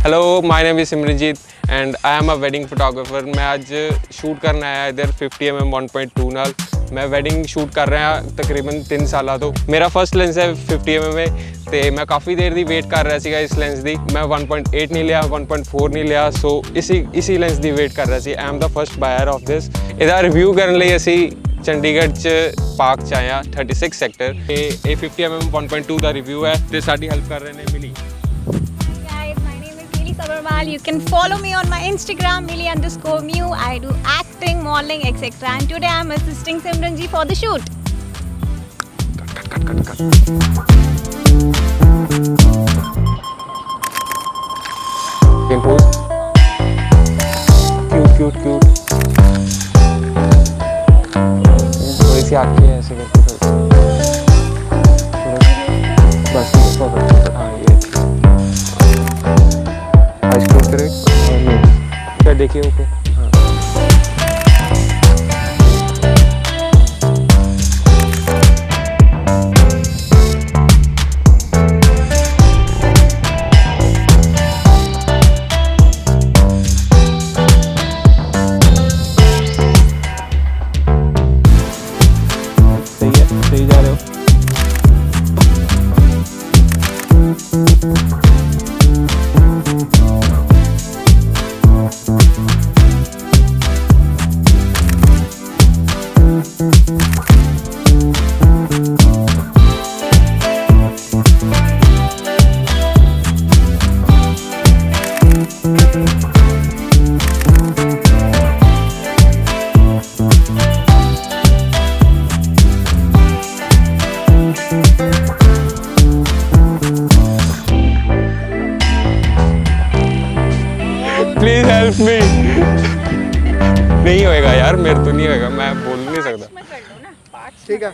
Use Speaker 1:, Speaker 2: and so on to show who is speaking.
Speaker 1: Hello, my name is Simranjit and I am a wedding photographer. मैं आज shoot करना आया इधर 50mm 1.2 नाल। मैं वेडिंग शूट कर रहा तकरीबन 3 साल तो मेरा फर्स्ट लेंस है 50mm में ते मैं काफ़ी देर दी वेट कर रहा सीगा इस लेंस दी। मैं 1.8 नहीं लिया, 1.4 नहीं लिया, सो इसी लेंस दी वेट कर रहा सी। I am the first buyer of this. इहदा रिव्यू करने लिए असी चंडीगढ़ च पार्क च आए 36 सैक्टर। ये 50mm 1.2 का रिव्यू है ते साडी हेल्प कर रहे हैं मिली।
Speaker 2: You can follow me on my Instagram milli_mew. I do acting, modeling, etc. And today I am assisting Simranji for the shoot.
Speaker 1: Cut. In pose. Cute. थोड़ी सी आँखें ऐसे करके बस परफेक्ट। हाँ ये क्या देखिए ऊपर। सही जा रहे हो। Please help me. नहीं होएगा यार, मेरे तो नहीं होएगा, मैं बोल नहीं सकता।
Speaker 2: ठीक है।